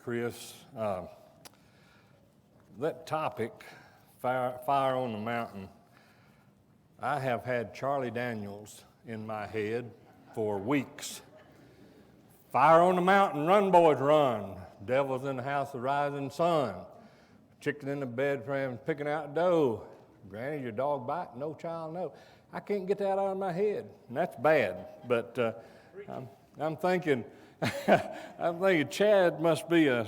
Chris. That topic, fire on the mountain, I have had Charlie Daniels in my head for weeks. Fire on the mountain, run boys run. Devil's in the house of the rising sun. Chicken in the bed frame picking out dough. Granny, your dog bite? No child, no. I can't get that out of my head, and that's bad. But I'm thinking, Chad must be a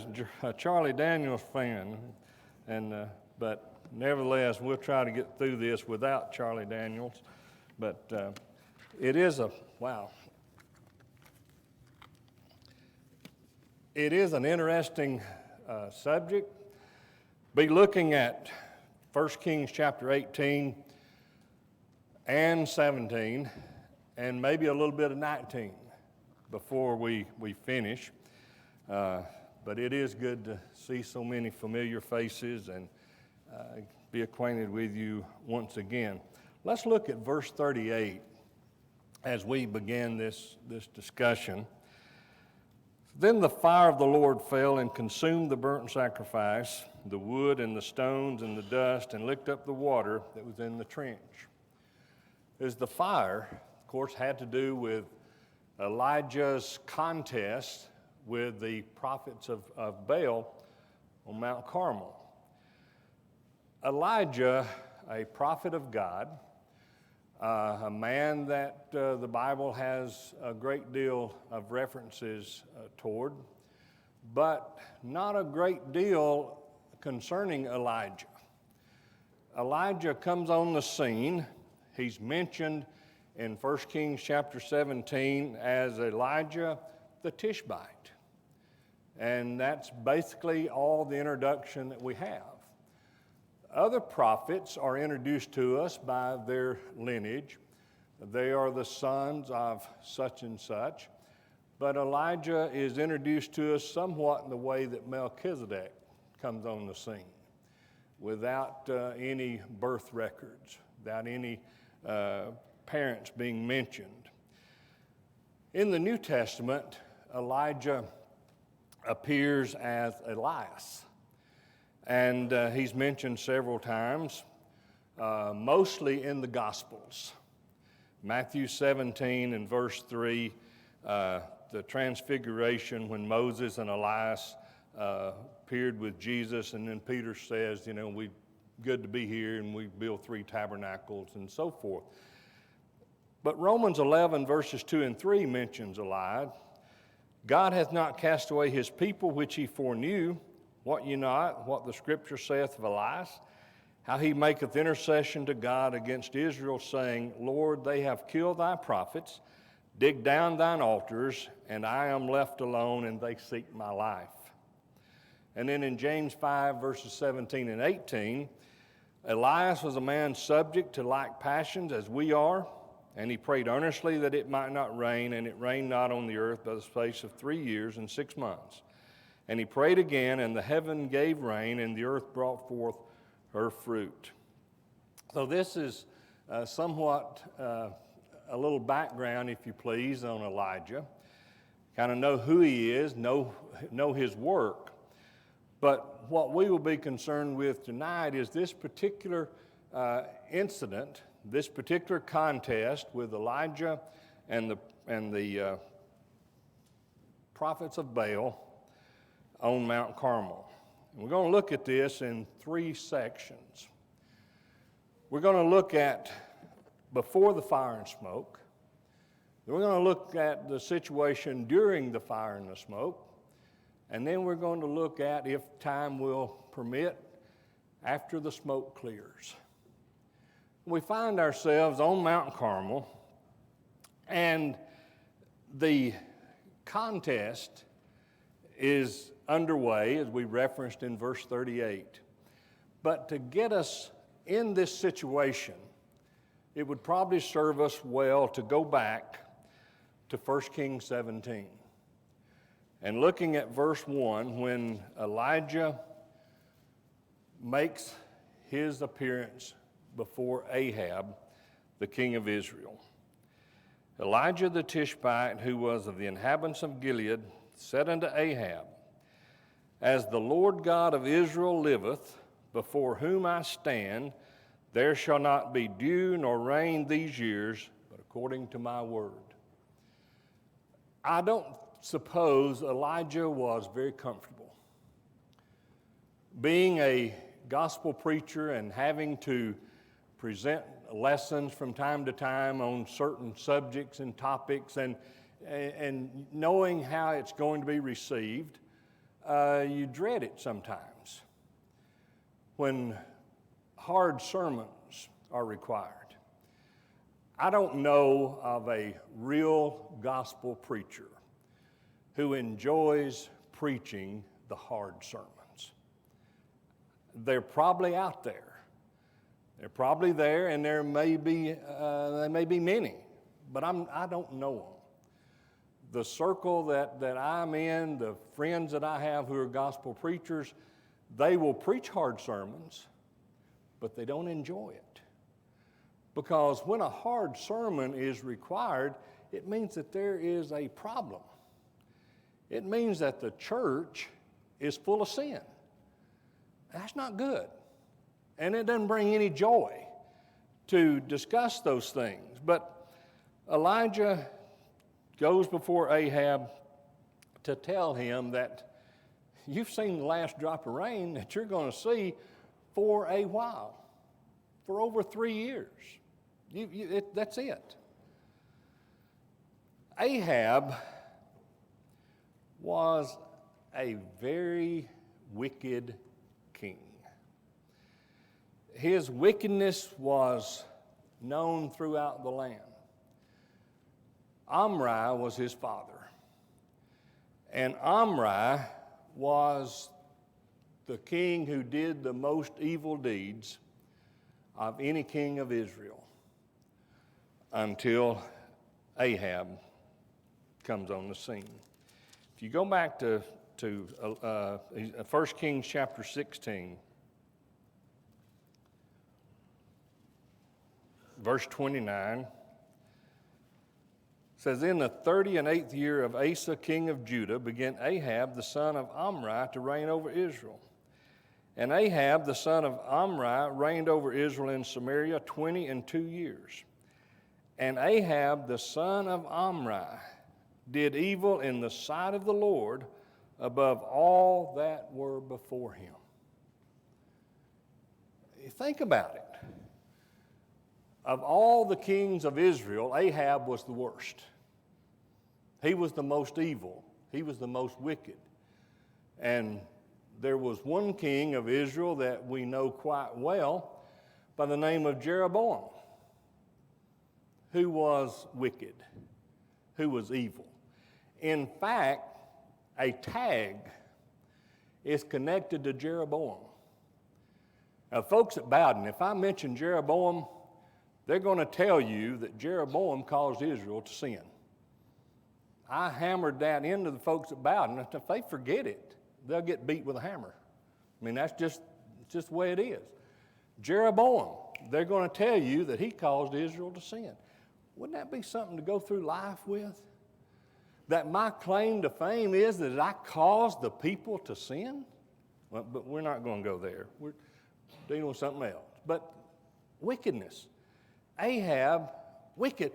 Charlie Daniels fan, but nevertheless, we'll try to get through this without Charlie Daniels. But it is an interesting subject. Be looking at 1 Kings chapter 18 and 17, and maybe a little bit of 19 before we finish. But it is good to see so many familiar faces and be acquainted with you once again. Let's look at verse 38 as we begin this discussion. Then the fire of the Lord fell and consumed the burnt sacrifice, the wood and the stones and the dust, and licked up the water that was in the trench. As the fire, of course, had to do with Elijah's contest with the prophets of Baal on Mount Carmel. Elijah, a prophet of God, a man that the Bible has a great deal of references toward, but not a great deal concerning Elijah. Elijah comes on the scene. He's mentioned in 1 Kings chapter 17 as Elijah the Tishbite. And that's basically all the introduction that we have. Other prophets are introduced to us by their lineage. They are the sons of such and such. But Elijah is introduced to us somewhat in the way that Melchizedek comes on the scene, without any birth records, without any parents being mentioned. In the New Testament, Elijah appears as Elias. And he's mentioned several times, mostly in the Gospels. Matthew 17 and verse 3, the transfiguration when Moses and Elias appeared with Jesus, and then Peter says, we good to be here, and we build 3 tabernacles and so forth. But Romans 11 verses 2 and 3 mentions Elias. God hath not cast away his people which he foreknew. What ye not, what the scripture saith of Elias, how he maketh intercession to God against Israel, saying, Lord, they have killed thy prophets, dig down thine altars, and I am left alone, and they seek my life. And then in James 5, verses 17 and 18, Elias was a man subject to like passions as we are, and he prayed earnestly that it might not rain, and it rained not on the earth by the space of 3 years and 6 months. And he prayed again, and the heaven gave rain, and the earth brought forth her fruit. So this is somewhat a little background, if you please, on Elijah. Kind of know who he is, know his work. But what we will be concerned with tonight is this particular incident, this particular contest with Elijah and the prophets of Baal on Mount Carmel. And we're going to look at this in 3 sections. We're going to look at before the fire and smoke. Then we're going to look at the situation during the fire and the smoke. And then we're going to look at, if time will permit, after the smoke clears. We find ourselves on Mount Carmel, and the contest is underway, as we referenced in verse 38. But to get us in this situation, it would probably serve us well to go back to 1 Kings 17. And looking at verse 1, when Elijah makes his appearance before Ahab, the king of Israel. Elijah the Tishbite, who was of the inhabitants of Gilead, said unto Ahab, As the Lord God of Israel liveth, before whom I stand, there shall not be dew nor rain these years, but according to my word. I don't suppose Elijah was very comfortable being a gospel preacher and having to present lessons from time to time on certain subjects and topics, and knowing how it's going to be received. You dread it sometimes when hard sermons are required. I don't know of a real gospel preacher who enjoys preaching the hard sermons. They're probably out there. They're probably there, and there may be many, but I don't know them. The circle that I'm in, the friends that I have who are gospel preachers, they will preach hard sermons, but they don't enjoy it. Because when a hard sermon is required, it means that there is a problem. It means that the church is full of sin. That's not good. And it doesn't bring any joy to discuss those things. But Elijah goes before Ahab to tell him that you've seen the last drop of rain that you're going to see for a while, for over 3 years. That's it. Ahab was a very wicked king. His wickedness was known throughout the land. Omri was his father, and Omri was the king who did the most evil deeds of any king of Israel until Ahab comes on the scene. If you go back to 1 Kings chapter 16, verse 29, says, in the 38th year of Asa, king of Judah, began Ahab, the son of Omri, to reign over Israel. And Ahab, the son of Omri, reigned over Israel in Samaria 22 years. And Ahab, the son of Omri, did evil in the sight of the Lord above all that were before him. Think about it. Of all the kings of Israel, Ahab was the worst. He was the most evil. He was the most wicked. And there was one king of Israel that we know quite well by the name of Jeroboam, who was wicked, who was evil. In fact, a tag is connected to Jeroboam. Now, folks at Bowden, if I mention Jeroboam, they're going to tell you that Jeroboam caused Israel to sin. I hammered that into the folks at Bowden. If they forget it, they'll get beat with a hammer. I mean, that's just the way it is. Jeroboam, they're going to tell you that he caused Israel to sin. Wouldn't that be something to go through life with? That my claim to fame is that I caused the people to sin? Well, but we're not going to go there. We're dealing with something else. But wickedness. Ahab, wicked.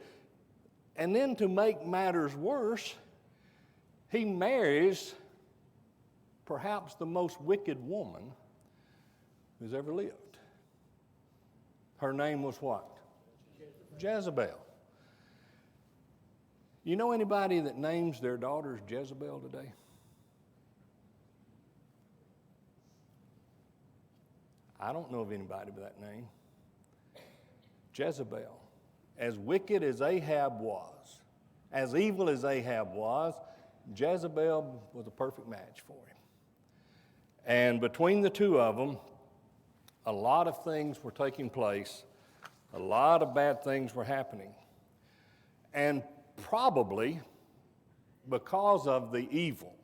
And then to make matters worse, he marries perhaps the most wicked woman who's ever lived. Her name was what? Jezebel. You know anybody that names their daughters Jezebel today? I don't know of anybody by that name. Jezebel. As wicked as Ahab was, as evil as Ahab was, Jezebel was a perfect match for him. And between the two of them, a lot of things were taking place. A lot of bad things were happening. And probably because of the evil,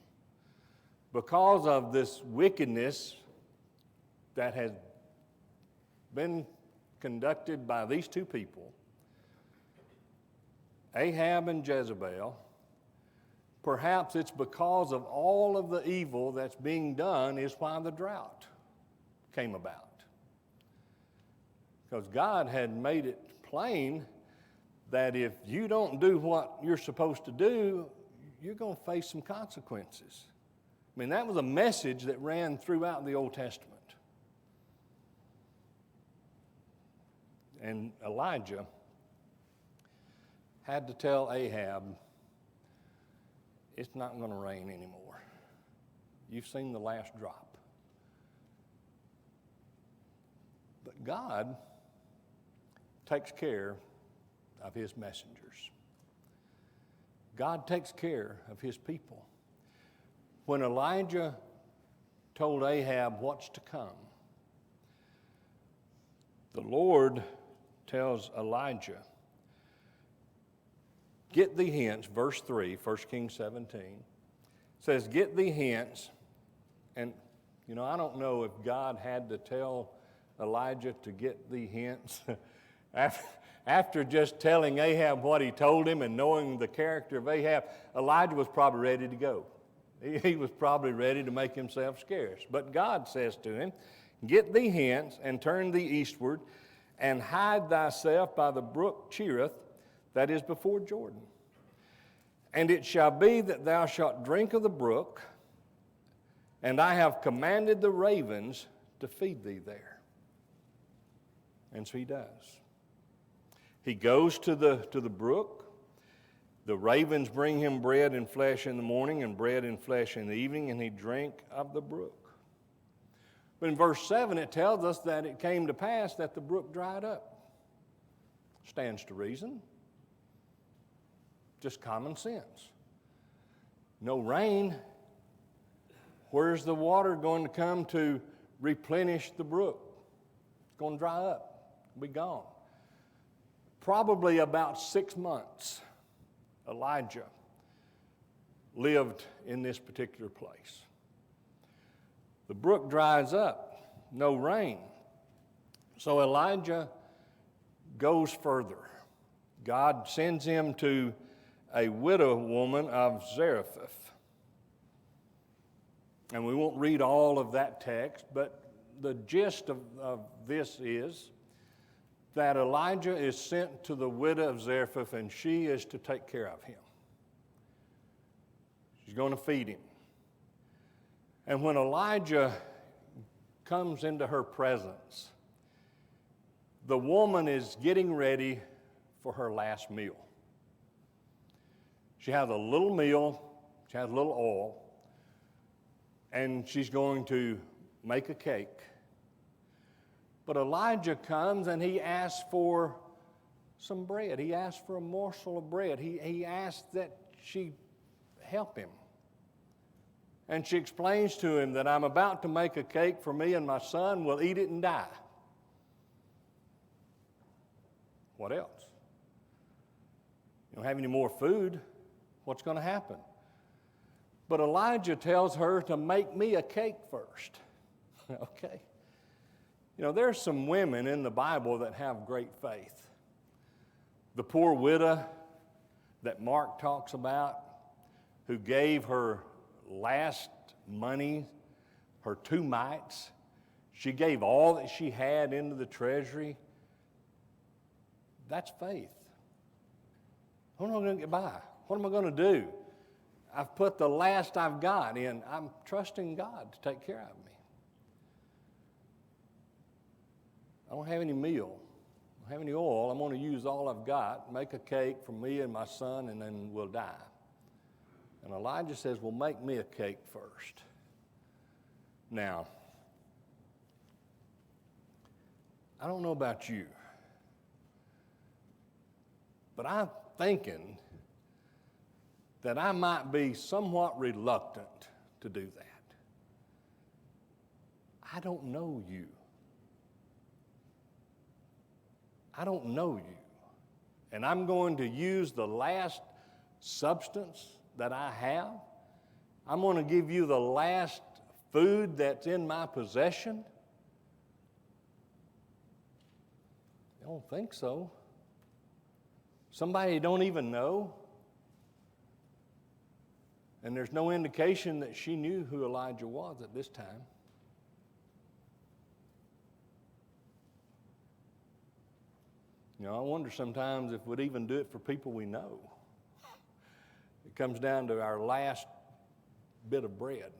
because of this wickedness that has been conducted by these two people, Ahab and Jezebel, perhaps it's because of all of the evil that's being done is why the drought came about. Because God had made it plain that if you don't do what you're supposed to do, you're going to face some consequences. I mean, that was a message that ran throughout the Old Testament. And Elijah had to tell Ahab, it's not going to rain anymore. You've seen the last drop. But God takes care of his messengers. God takes care of his people. When Elijah told Ahab what's to come, the Lord tells Elijah, get thee hence, verse 3, 1 Kings 17, says, get thee hence. And, I don't know if God had to tell Elijah to get thee hence. After just telling Ahab what he told him and knowing the character of Ahab, Elijah was probably ready to go. He was probably ready to make himself scarce. But God says to him, get thee hence and turn thee eastward and hide thyself by the brook Cherith that is before Jordan. And it shall be that thou shalt drink of the brook, and I have commanded the ravens to feed thee there. And so he does. He goes to the brook. The ravens bring him bread and flesh in the morning and bread and flesh in the evening, and he drank of the brook. But in verse 7, it tells us that it came to pass that the brook dried up. Stands to reason. Just common sense. No rain. Where's the water going to come to replenish the brook? It's going to dry up. It'll be gone. Probably about 6 months, Elijah lived in this particular place. The brook dries up, no rain. So Elijah goes further. God sends him to a widow woman of Zarephath. And we won't read all of that text, but the gist of this is that Elijah is sent to the widow of Zarephath, and she is to take care of him. She's going to feed him. And when Elijah comes into her presence, the woman is getting ready for her last meal. She has a little meal, she has a little oil, and she's going to make a cake. But Elijah comes and he asks for some bread. He asks for a morsel of bread. He asks that she help him. And she explains to him that I'm about to make a cake for me and my son. We'll eat it and die. What else? You don't have any more food. What's going to happen? But Elijah tells her to make me a cake first. Okay. There's some women in the Bible that have great faith. The poor widow that Mark talks about, who gave her last money, her 2 mites. She gave all that she had into the treasury. That's faith. How am I going to get by? What am I going to do? I've put the last I've got in. I'm trusting God to take care of me. I don't have any meal. I don't have any oil. I'm going to use all I've got, make a cake for me and my son, and then we'll die. And Elijah says, well, make me a cake first. Now, I don't know about you, but I'm thinking that I might be somewhat reluctant to do that. I don't know you. I don't know you. And I'm going to use the last substance that I have. I'm going to give you the last food that's in my possession. I don't think so. Somebody you don't even know. And there's no indication that she knew who Elijah was at this time. You know, I wonder sometimes if we'd even do it for people we know. It comes down to our last bit of bread,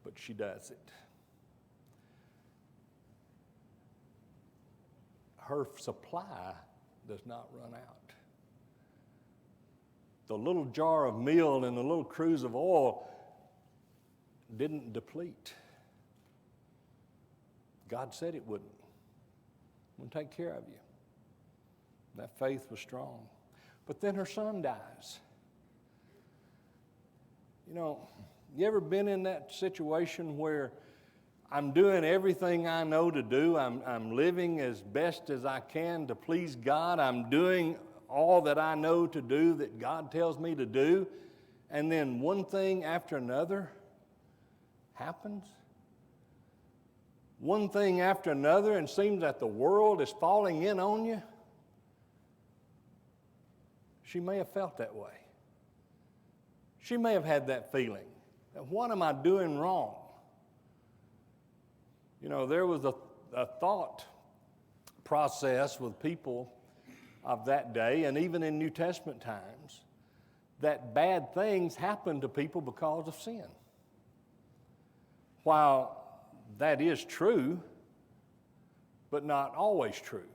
but she does it. Her supply does not run out. The little jar of meal and the little cruse of oil didn't deplete. God said it wouldn't. I'm going to take care of you. That faith was strong. But then her son dies. You know, you ever been in that situation where I'm doing everything I know to do. I'm living as best as I can to please God. I'm doing all that I know to do that God tells me to do. And then one thing after another happens. One thing after another, and it seems that the world is falling in on you. She may have felt that way. She may have had that feeling. That what am I doing wrong? You know, there was a thought process with people of that day, and even in New Testament times, that bad things happen to people because of sin. While that is true, but not always true.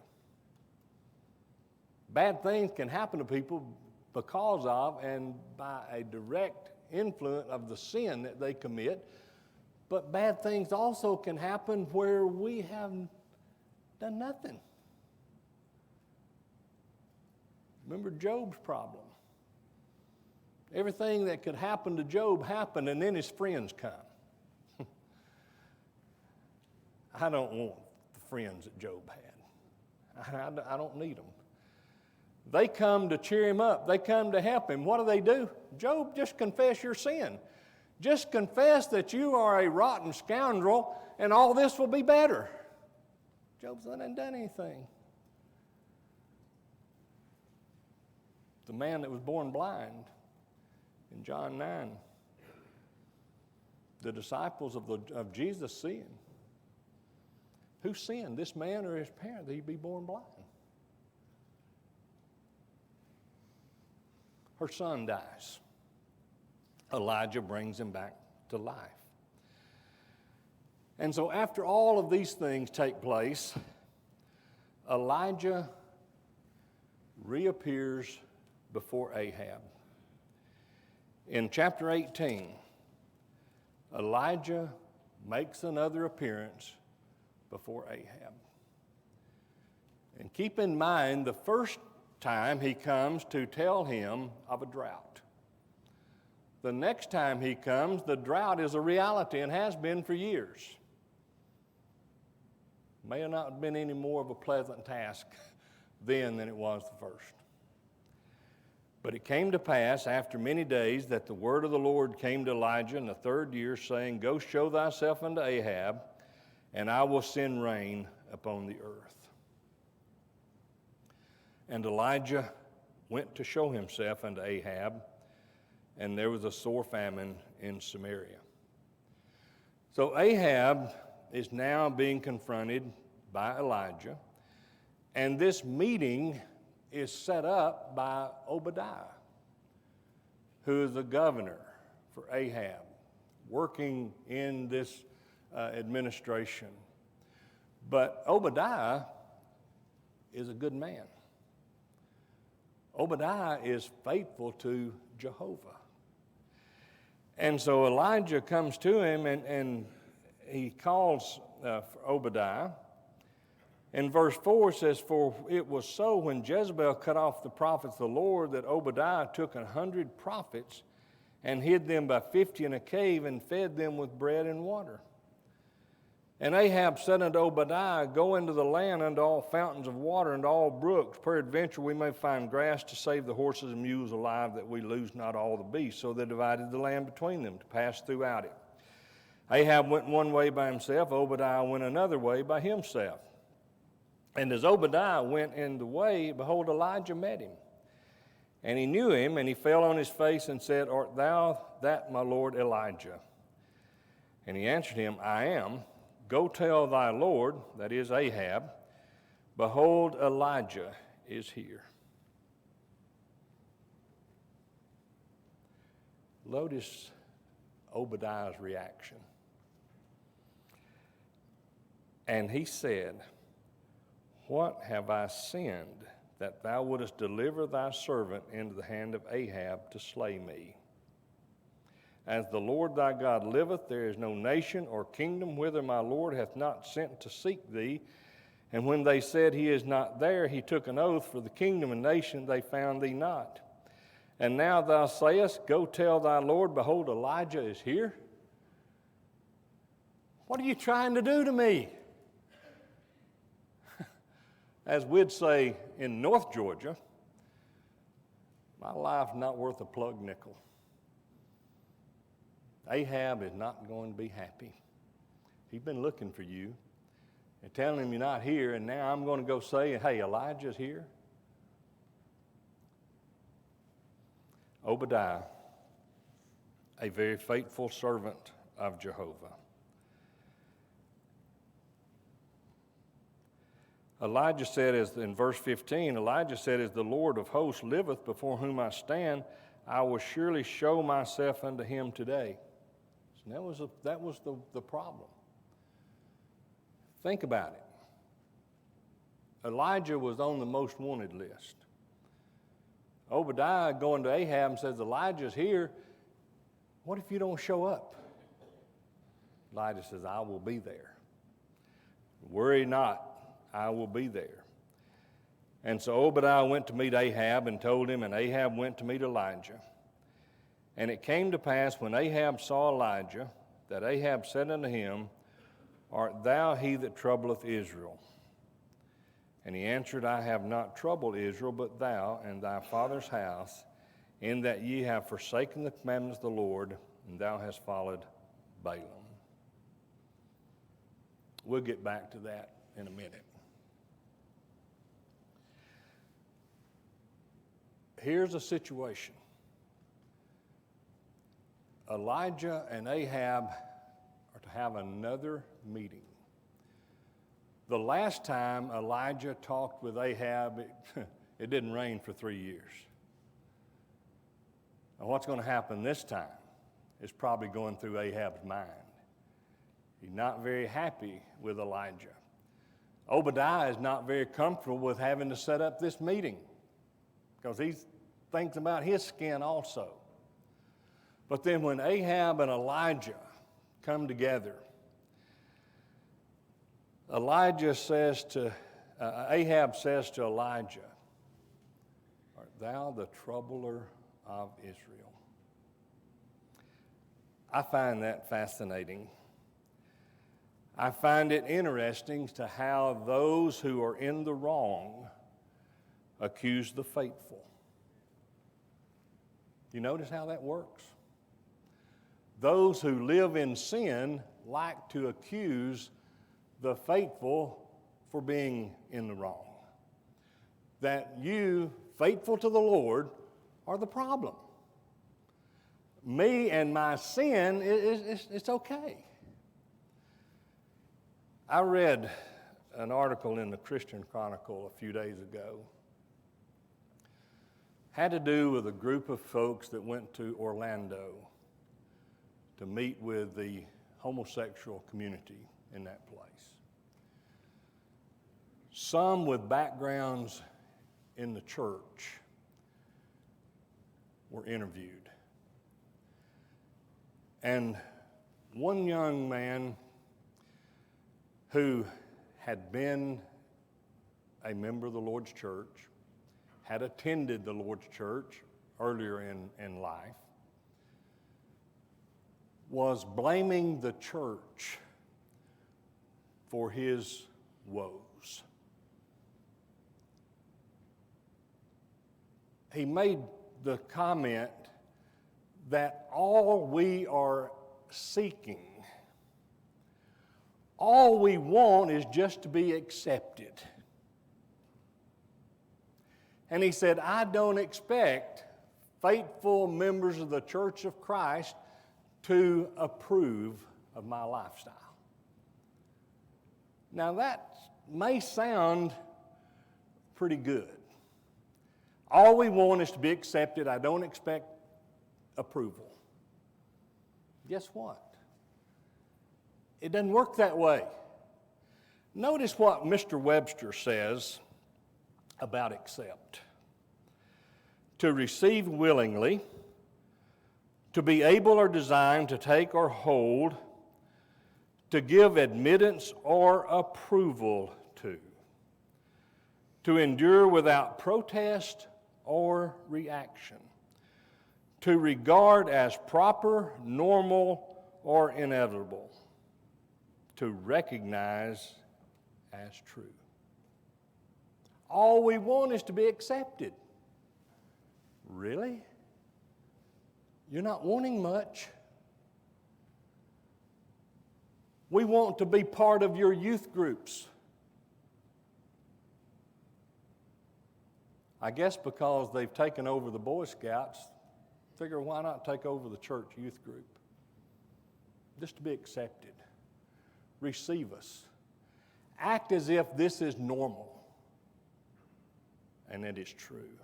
Bad things can happen to people because of and by a direct influence of the sin that they commit. But bad things also can happen where we have done nothing. Remember Job's problem. Everything that could happen to Job happened, and then his friends come. I don't want the friends that Job had. I don't need them. They come to cheer him up. They come to help him. What do? Job, just confess your sin. Just confess that you are a rotten scoundrel, and all this will be better. Job's not done anything. The man that was born blind in John 9, the disciples of Jesus sinned. Who sinned, this man or his parent, that he be born blind? Her son dies. Elijah brings him back to life. And so after all of these things take place, Elijah reappears before Ahab. In chapter 18, Elijah makes another appearance before Ahab. And keep in mind, the first time he comes to tell him of a drought. The next time he comes, the drought is a reality and has been for years. May have not been any more of a pleasant task then than it was the first. But it came to pass after many days that the word of the Lord came to Elijah in the third year, saying, Go show thyself unto Ahab, and I will send rain upon the earth. And Elijah went to show himself unto Ahab, and there was a sore famine in Samaria. So Ahab is now being confronted by Elijah, and this meeting is set up by Obadiah, who is the governor for Ahab, working in this administration. But Obadiah is a good man. Obadiah is faithful to Jehovah. And so Elijah comes to him and he calls for Obadiah. And verse 4 says, For it was so when Jezebel cut off the prophets of the Lord that Obadiah took 100 prophets and hid them by 50 in a cave and fed them with bread and water. And Ahab said unto Obadiah, Go into the land unto all fountains of water and all brooks. Peradventure we may find grass to save the horses and mules alive, that we lose not all the beasts. So they divided the land between them to pass throughout it. Ahab went one way by himself, Obadiah went another way by himself. And as Obadiah went in the way, behold, Elijah met him. And he knew him, and he fell on his face and said, Art thou that, my lord Elijah? And he answered him, I am. Go tell thy lord, that is Ahab, behold, Elijah is here. Notice Obadiah's reaction. And he said, What have I sinned, that thou wouldest deliver thy servant into the hand of Ahab to slay me? As the Lord thy God liveth, there is no nation or kingdom whither my Lord hath not sent to seek thee. And when they said, He is not there, he took an oath for the kingdom and nation, they found thee not. And now thou sayest, Go tell thy Lord, behold, Elijah is here. What are you trying to do to me? As we'd say in North Georgia, my life's not worth a plug nickel. Ahab is not going to be happy. He's been looking for you and telling him you're not here, and now I'm going to go say, hey, Elijah's here. Obadiah, a very faithful servant of Jehovah. Elijah said, as in verse 15, Elijah said, As the Lord of hosts liveth, before whom I stand, I will surely show myself unto him today. So that was the problem. Think about it. Elijah was on the most wanted list. Obadiah going to Ahab and says, Elijah's here. What if you don't show up? Elijah says, I will be there. Worry not, I will be there. And so Obadiah went to meet Ahab and told him, and Ahab went to meet Elijah. And it came to pass, when Ahab saw Elijah, that Ahab said unto him, Art thou he that troubleth Israel? And he answered, I have not troubled Israel, but thou and thy father's house, in that ye have forsaken the commandments of the Lord, and thou hast followed Balaam. We'll get back to that in a minute. Here's a situation. Elijah and Ahab are to have another meeting. The last time Elijah talked with Ahab, it didn't rain for 3 years. And what's going to happen this time is probably going through Ahab's mind. He's not very happy with Elijah. Obadiah is not very comfortable with having to set up this meeting because he thinks about his skin also. But then when Ahab and Elijah come together, Ahab says to Elijah, Art thou the troubler of Israel? I find that fascinating. I find it interesting to how those who are in the wrong accuse the faithful. You notice how that works? Those who live in sin like to accuse the faithful for being in the wrong. That you, faithful to the Lord, are the problem. Me and my sin, it's okay. I read an article in the Christian Chronicle a few days ago. Had to do with a group of folks that went to Orlando to meet with the homosexual community in that place. Some with backgrounds in the church were interviewed. And one young man who had been a member of the Lord's church, had attended the Lord's church earlier in life, was blaming the church for his woes. He made the comment that all we are seeking, all we want is just to be accepted. And he said, I don't expect faithful members of the Church of Christ to approve of my lifestyle. Now that may sound pretty good. All we want is to be accepted. I don't expect approval. Guess what? It doesn't work that way. Notice what Mr. Webster says about accept. To receive willingly, to be able or designed to take or hold, to give admittance or approval to endure without protest or reaction, to regard as proper, normal, or inevitable, to recognize as true. All we want is to be accepted. Really? You're not wanting much. We want to be part of your youth groups. I guess because they've taken over the Boy Scouts, figure why not take over the church youth group? Just to be accepted. Receive us. Act as if this is normal. And it is true.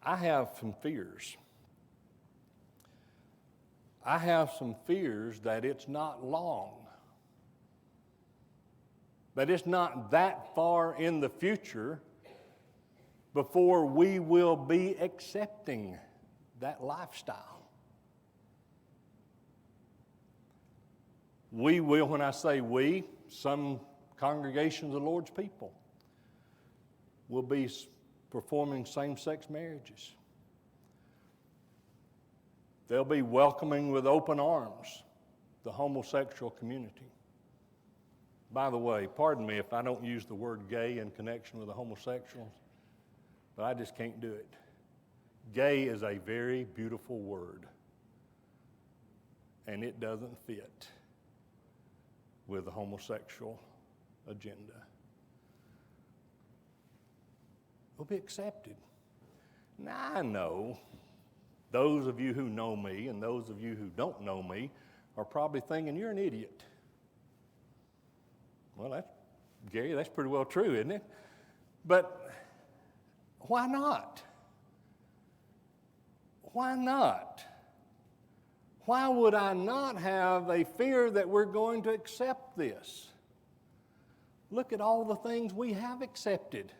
I have some fears. I have some fears that it's not long, that it's not that far in the future before we will be accepting that lifestyle. We will, when I say we, some congregations of the Lord's people will be performing same-sex marriages. They'll be welcoming with open arms the homosexual community. By the way, pardon me if I don't use the word gay in connection with the homosexuals, but I just can't do it. Gay is a very beautiful word, and it doesn't fit with the homosexual agenda. We'll be accepted. Now, I know those of you who know me and those of you who don't know me are probably thinking, you're an idiot. Well, Gary, that's pretty well true, isn't it? But why not? Why not? Why would I not have a fear that we're going to accept this? Look at all the things we have accepted.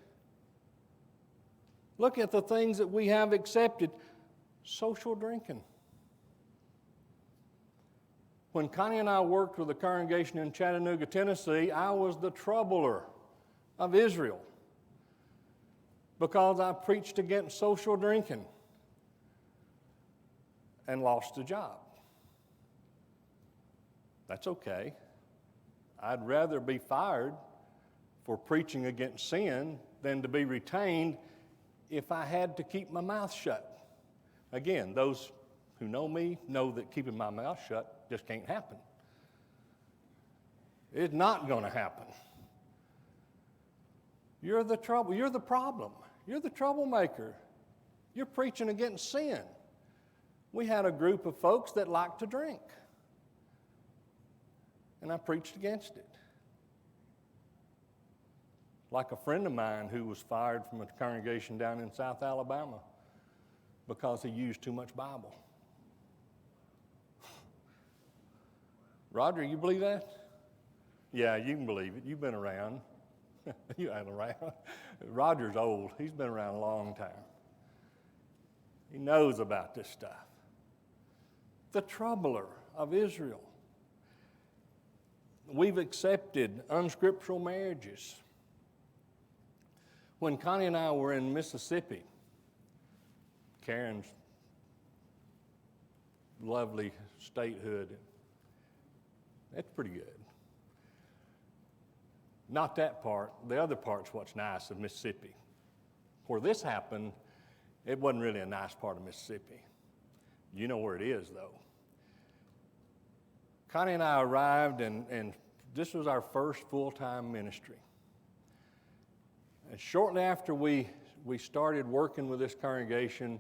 Look at the things that we have accepted. Social drinking. When Connie and I worked with a congregation in Chattanooga, Tennessee, I was the troubler of Israel because I preached against social drinking and lost a job. That's okay. I'd rather be fired for preaching against sin than to be retained if I had to keep my mouth shut. Again, those who know me know that keeping my mouth shut just can't happen. It's not going to happen. You're the trouble. You're the problem. You're the troublemaker. You're preaching against sin. We had a group of folks that liked to drink, and I preached against it. Like a friend of mine who was fired from a congregation down in South Alabama because he used too much Bible. Roger, you believe that? Yeah, you can believe it. You've been around. You ain't around. Roger's old. He's been around a long time. He knows about this stuff. The troubler of Israel. We've accepted unscriptural marriages. When Connie and I were in Mississippi, Karen's lovely statehood, that's pretty good. Not that part. The other part's what's nice of Mississippi. Where this happened, it wasn't really a nice part of Mississippi. You know where it is, though. Connie and I arrived, and this was our first full-time ministry. And shortly after we started working with this congregation,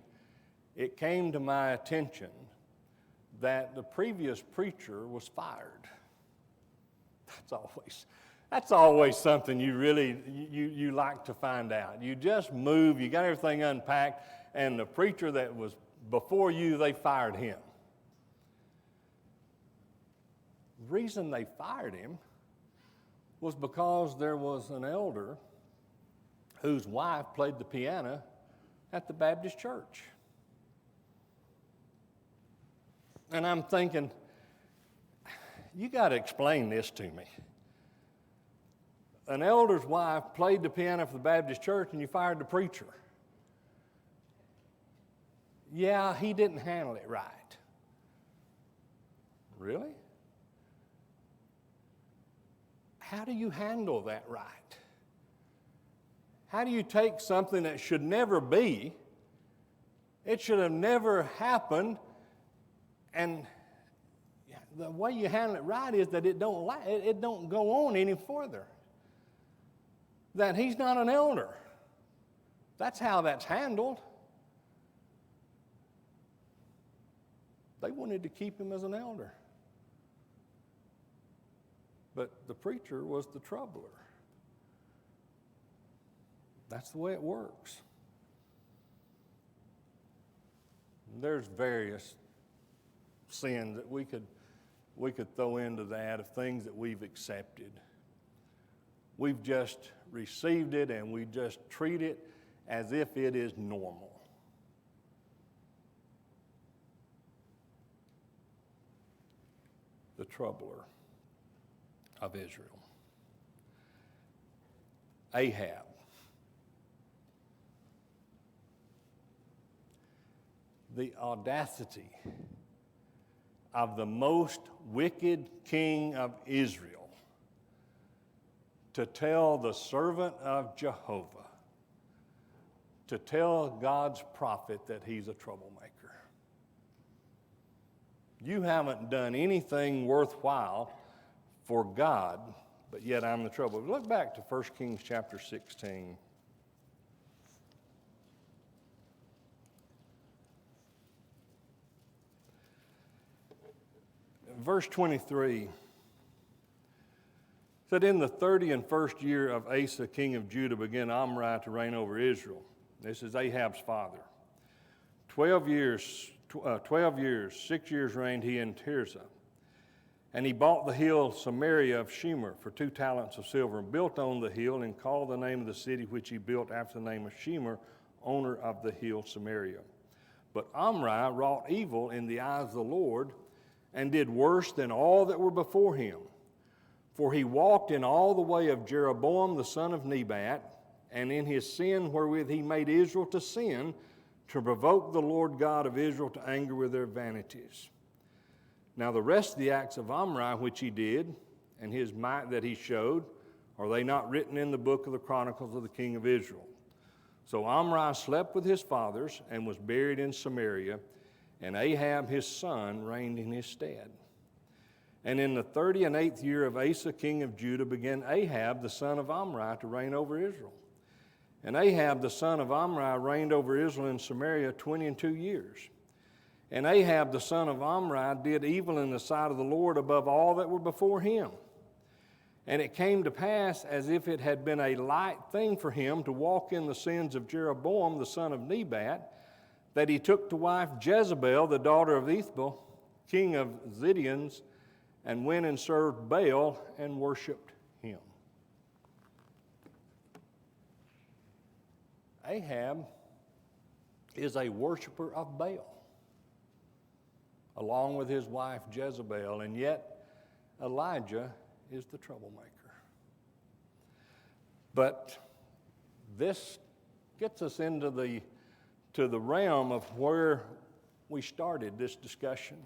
it came to my attention that the previous preacher was fired. That's always something you really you like to find out. You just move, you got everything unpacked, and the preacher that was before you, they fired him. The reason they fired him was because there was an elder whose wife played the piano at the Baptist church. And I'm thinking, you got to explain this to me. An elder's wife played the piano for the Baptist church and you fired the preacher. Yeah, he didn't handle it right. Really? How do you handle that right? How do you take something that should never be, it should have never happened, and the way you handle it right is that it don't go on any further. That he's not an elder. That's how that's handled. They wanted to keep him as an elder. But the preacher was the troubler. That's the way it works. There's various sins that we could throw into that of things that we've accepted. We've just received it and we just treat it as if it is normal. The troubler of Israel. Ahab. The audacity of the most wicked king of Israel to tell the servant of Jehovah, to tell God's prophet that he's a troublemaker. You haven't done anything worthwhile for God, but yet I'm the trouble. Look back to 1 Kings chapter 16. Verse 23 said, in the 31st year of Asa, king of Judah, began Omri to reign over Israel. This is Ahab's father. 12 years, 6 years reigned he in Tirzah. And he bought the hill Samaria of Shemer for 2 talents of silver, and built on the hill, and called the name of the city which he built after the name of Shemer, owner of the hill Samaria. But Omri wrought evil in the eyes of the Lord, and did worse than all that were before him. For he walked in all the way of Jeroboam the son of Nebat, and in his sin wherewith he made Israel to sin, to provoke the Lord God of Israel to anger with their vanities. Now the rest of the acts of Omri which he did, and his might that he showed, are they not written in the book of the Chronicles of the king of Israel? So Omri slept with his fathers, and was buried in Samaria, and Ahab his son reigned in his stead. And in the 38th year of Asa king of Judah began Ahab the son of Omri to reign over Israel. And Ahab the son of Omri reigned over Israel in Samaria 22 years. And Ahab the son of Omri did evil in the sight of the Lord above all that were before him. And it came to pass, as if it had been a light thing for him to walk in the sins of Jeroboam the son of Nebat, that he took to wife Jezebel, the daughter of Ethbaal, king of Zidonians, and went and served Baal and worshipped him. Ahab is a worshiper of Baal, along with his wife Jezebel, and yet Elijah is the troublemaker. But this gets us into the realm of where we started this discussion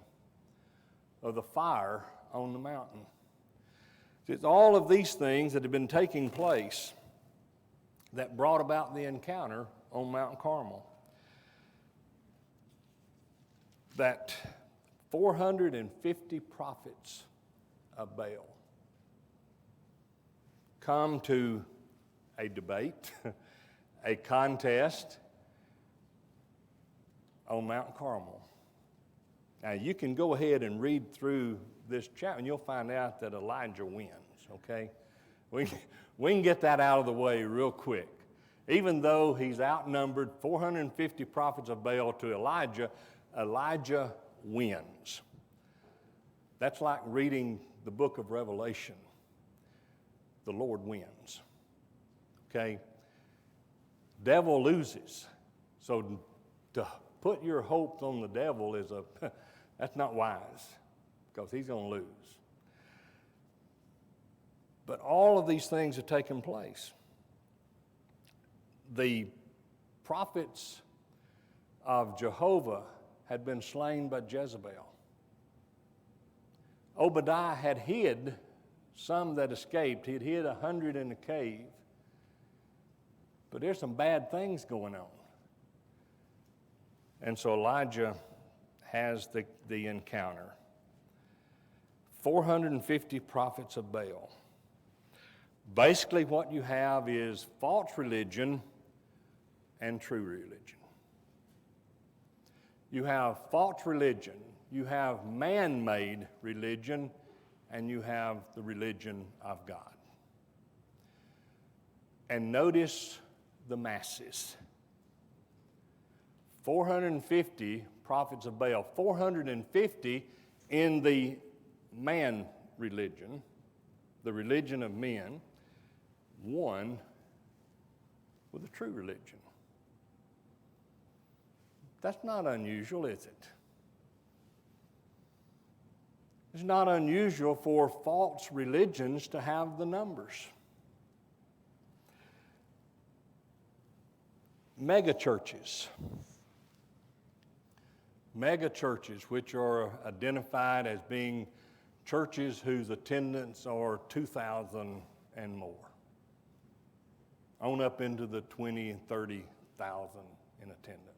of the fire on the mountain. It's all of these things that have been taking place that brought about the encounter on Mount Carmel. That 450 prophets of Baal come to a debate, a contest on Mount Carmel. Now, you can go ahead and read through this chapter, and you'll find out that Elijah wins, okay? We can get that out of the way real quick. Even though he's outnumbered 450 prophets of Baal to Elijah, Elijah wins. That's like reading the book of Revelation. The Lord wins, okay? Devil loses. So to put your hopes on the devil that's not wise, because he's going to lose. But all of these things have taken place. The prophets of Jehovah had been slain by Jezebel. Obadiah had hid some that escaped. He'd hid 100 in a cave. But there's some bad things going on. And so Elijah has the encounter. 450 prophets of Baal. Basically what you have is false religion and true religion. You have false religion, you have man-made religion, and you have the religion of God. And notice the masses. 450 prophets of Baal, 450 in the man religion, the religion of men, one with a true religion. That's not unusual, is it? It's not unusual for false religions to have the numbers. Megachurches. Megachurches, which are identified as being churches whose attendance are 2,000 and more, on up into the 20,000 and 30,000 in attendance.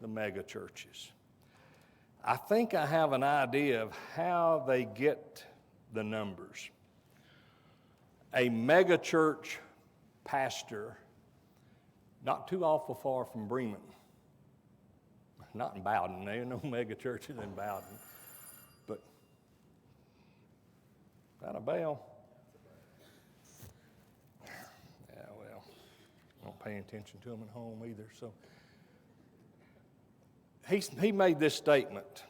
The megachurches. I think I have an idea of how they get the numbers. A megachurch pastor, not too awful far from Bremen, not in Bowden, there are no megachurches in Bowden, but out of Baal. Yeah, well, I don't pay attention to them at home either, so. He made this statement.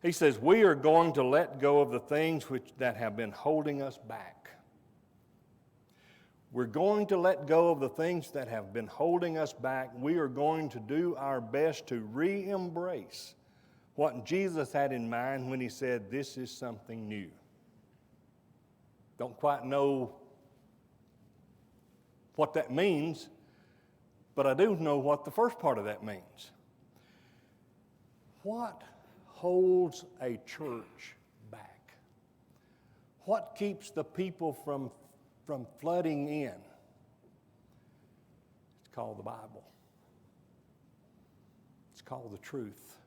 He says, we are going to let go of the things that have been holding us back. We're going to let go of the things that have been holding us back. We are going to do our best to re-embrace what Jesus had in mind when he said, this is something new. Don't quite know what that means, but I do know what the first part of that means. What holds a church back? What keeps the people from flooding in? It's called the Bible. It's called the truth.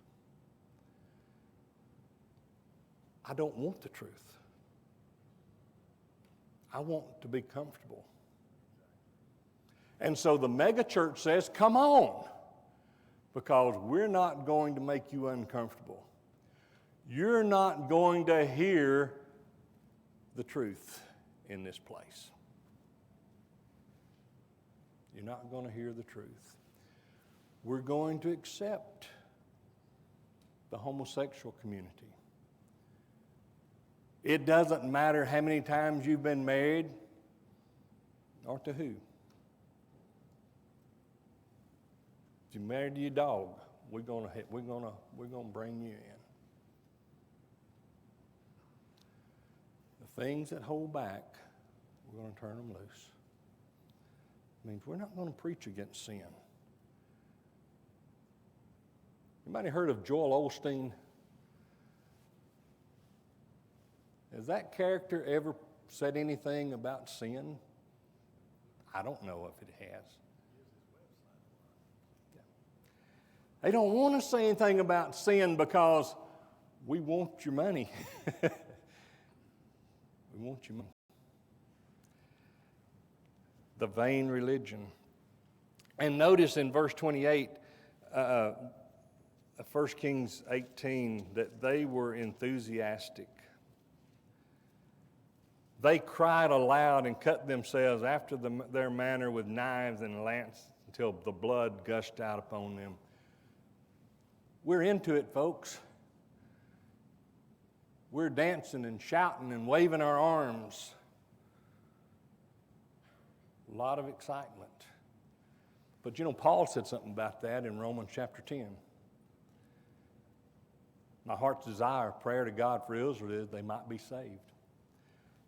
I don't want the truth. I want to be comfortable. And so the megachurch says, come on. Because we're not going to make you uncomfortable. You're not going to hear the truth in this place. You're not going to hear the truth. We're going to accept the homosexual community. It doesn't matter how many times you've been married or to who. If you're married to your dog, we're gonna bring you in. The things that hold back, we're going to turn them loose. It means we're not going to preach against sin. Anybody heard of Joel Osteen? Has that character ever said anything about sin? I don't know if it has. They don't want to say anything about sin because we want your money. We want your money. the vain religion. And notice in verse 28, 1 Kings 18, that they were enthusiastic. They cried aloud and cut themselves after their manner with knives and lances until the blood gushed out upon them. We're into it, folks. We're dancing and shouting and waving our arms. A lot of excitement. But you know, Paul said something about that in Romans chapter 10. My heart's desire, prayer to God for Israel is they might be saved.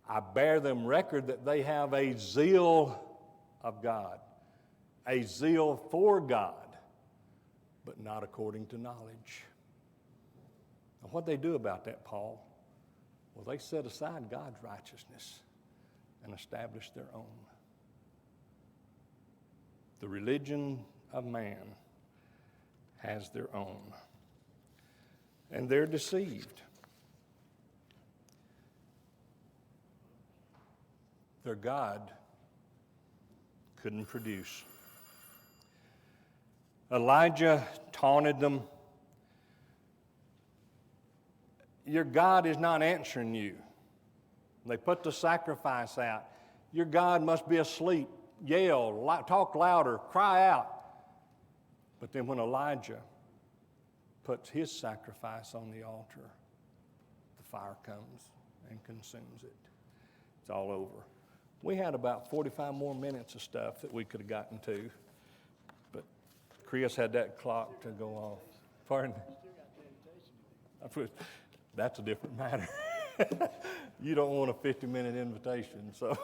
I bear them record that they have a zeal of God, a zeal for God, but not according to knowledge. And what they do about that, Paul? Well, they set aside God's righteousness and establish their own. The religion of man has their own, and they're deceived. Their God couldn't produce. Elijah taunted them. Your God is not answering you. They put the sacrifice out. Your God must be asleep. Yell, talk louder, cry out. But then when Elijah puts his sacrifice on the altar, the fire comes and consumes it. It's all over. We had about 45 more minutes of stuff that we could have gotten to, but Chris had that clock to go off. Pardon? That's a different matter. You don't want a 50-minute invitation, so...